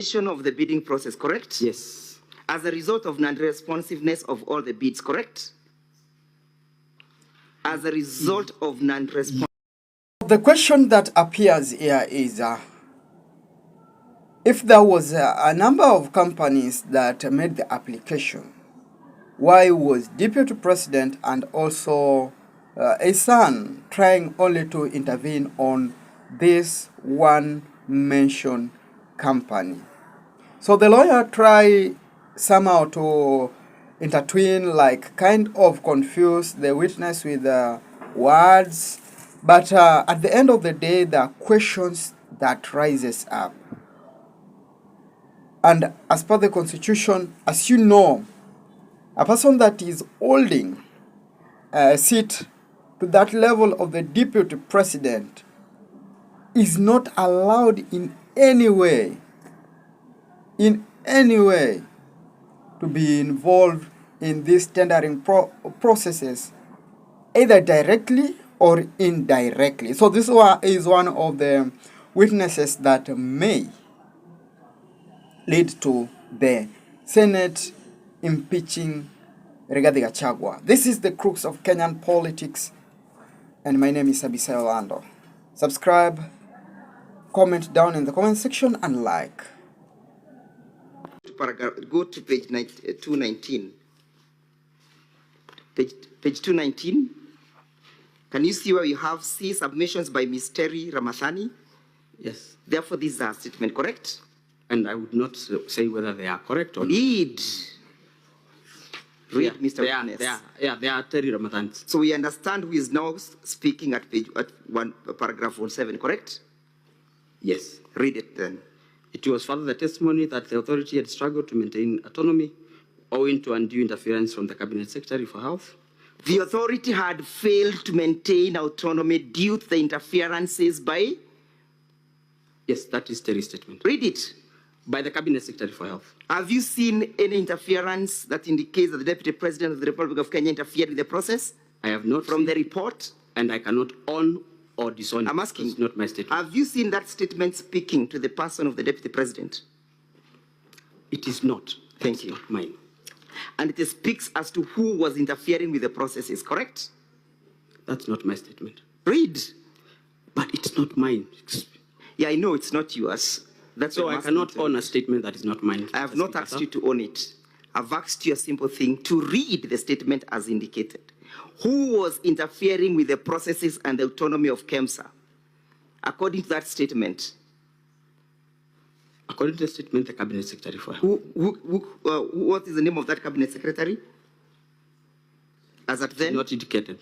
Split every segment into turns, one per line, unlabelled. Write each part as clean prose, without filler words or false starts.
Of the bidding process, correct?
Yes.
As a result of non-responsiveness of all the bids, correct? As a result of non-responsiveness.
The question that appears here is, if there was a number of companies that made the application, why was Deputy President and also a son trying only to intervene on this one mentioned company? So the lawyer tried somehow to intertwine, like kind of confuse the witness with words, but at the end of the day, there are questions that rises up. And as per the Constitution, as you know, a person that is holding a seat to that level of the Deputy President is not allowed in any way to be involved in these tendering processes, either directly or indirectly. So this is one of the witnesses that may lead to the Senate impeaching Rigathi Gachagua. This is the crux of Kenyan politics, and my name is Abisai Orlando. Subscribe, comment down in the comment section, and like.
Go to page 219. Page 219. Can you see where you have C submissions by Ms. Terry Ramathani?
Yes.
Therefore, this is a statement, correct?
And I would not say whether they are correct or not.
Read, Mr. Witness.
They are Terry Ramathani.
So we understand who is now speaking at paragraph 17, correct?
Yes.
Read it then.
It was further the testimony that the authority had struggled to maintain autonomy owing to undue interference from the Cabinet Secretary for Health.
The authority had failed to maintain autonomy due to the interferences by?
Yes, that is Terry's statement.
Read it.
By the Cabinet Secretary for Health.
Have you seen any interference that indicates that the Deputy President of the Republic of Kenya interfered with the process?
I have not.
From the report?
And I cannot own or disown.
I'm asking.
It's not my statement.
Have you seen that statement speaking to the person of the Deputy President?
It is not.
Thank you.
Not mine.
And it speaks as to who was interfering with the processes, correct?
That's not my statement.
Read.
But it's not mine.
Yeah, I know it's not yours. That's
so I cannot own a statement that is not mine.
I have not asked you to own it. I've asked you a simple thing, to read the statement as indicated. Who was interfering with the processes and the autonomy of KEMSA? According to that statement.
According to the statement, the Cabinet Secretary for Health.
What is the name of that Cabinet Secretary? As at then?
Not indicated.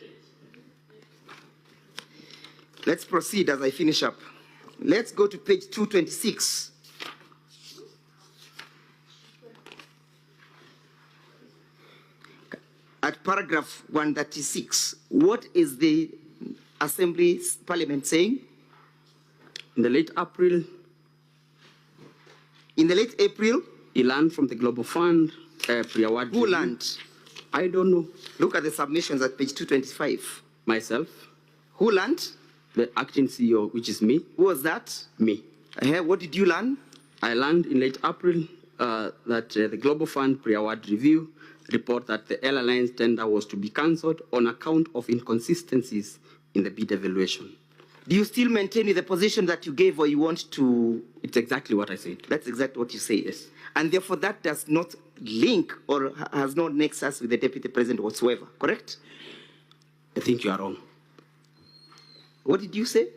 Let's proceed as I finish up. Let's go to page 226. At paragraph 136, what is the Assembly Parliament saying?
In the late April.
In the late April?
He learned from the Global Fund pre-award.
Who learned?
I don't know.
Look at the submissions at page 225.
Myself.
Who learned?
The acting CEO, which is me.
Who was that?
Me.
What did you learn?
I learned in late April that the Global Fund pre-award review report that the airline's tender was to be cancelled on account of inconsistencies in the bid evaluation.
Do you still maintain the position that you gave, or you want to?
It's exactly what I said.
That's exactly what you say.
Yes.
And therefore that does not link or has no nexus with the Deputy President whatsoever, correct?
I think you are wrong.
What did you say?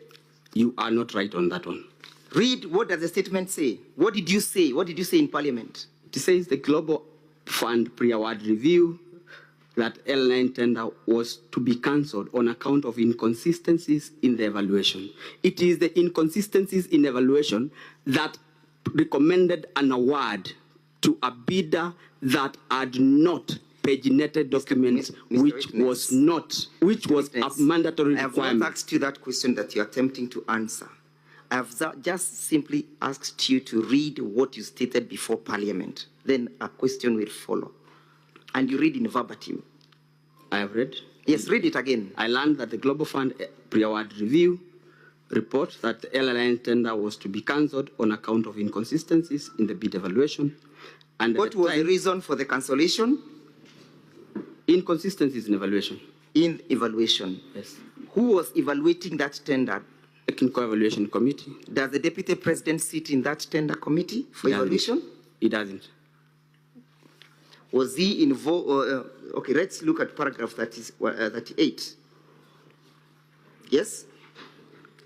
You are not right on that one.
Read, what does the statement say? What did you say? What did you say in Parliament?
It says the Global Fund pre-award review that airline tender was to be cancelled on account of inconsistencies in the evaluation. It is the inconsistencies in evaluation that recommended an award to a bidder that had not paginated documents, which was a mandatory requirement.
I have not asked you that question that you're attempting to answer. I have just simply asked you to read what you stated before Parliament. Then a question will follow. And you read in verbatim.
I have read?
Yes, read it again.
I learned that the Global Fund pre-award review report that the LLN tender was to be cancelled on account of inconsistencies in the bid evaluation. And
What was the reason for the cancellation?
Inconsistencies in evaluation.
In evaluation.
Yes.
Who was evaluating that tender?
Technical Evaluation Committee.
Does the Deputy President sit in that tender committee for evaluation?
He doesn't.
Was he involved? Okay, let's look at paragraph 38. Yes?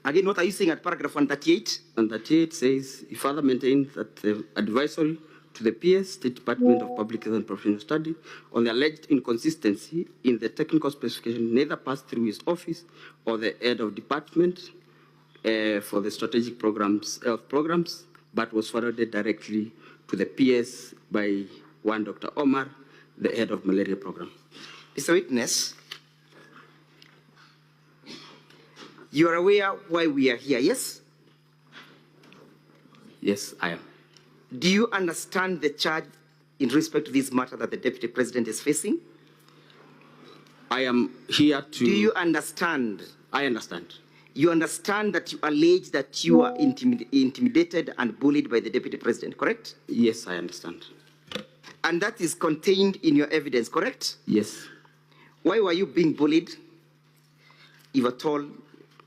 Again, what are you saying at paragraph 138?
And 38 says, he further maintains that the advisory to the PS, State Department of Public Health and Professional Study, on the alleged inconsistency in the technical specification neither passed through his office or the head of department for the strategic programs, but was forwarded directly to the PS by one Dr. Omar, the head of malaria program.
Mr. Witness, you are aware why we are here, yes?
Yes, I am.
Do you understand the charge in respect to this matter that the Deputy President is facing?
I am here to...
Do you understand?
I understand.
You understand that you allege that you are intimidated and bullied by the Deputy President, correct?
Yes, I understand.
And that is contained in your evidence, correct?
Yes.
Why were you being bullied, if at all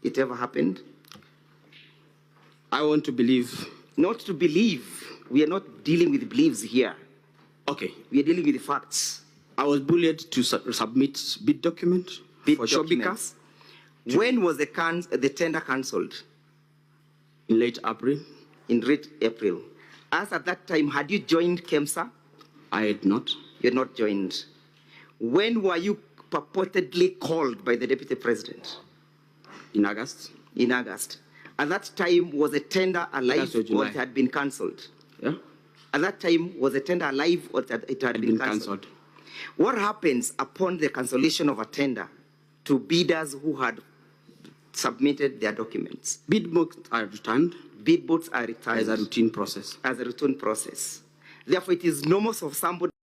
it ever happened?
I want to believe...
Not to believe. We are not dealing with beliefs here.
Okay.
We are dealing with the facts.
I was bullied to submit bid document for Shobika.
When was the tender cancelled?
In late April.
In late April. As at that time, had you joined KEMSA?
I had not.
You had not joined. When were you purportedly called by the Deputy President?
In August.
In August. At that time, was the tender alive or it had been cancelled?
Yeah.
At that time, was the tender alive or it had been cancelled? What happens upon the cancellation of a tender to bidders who had submitted their documents?
Bid books are returned.
Bid books are returned.
As a routine process.
As a routine process. Therefore, it is normal for somebody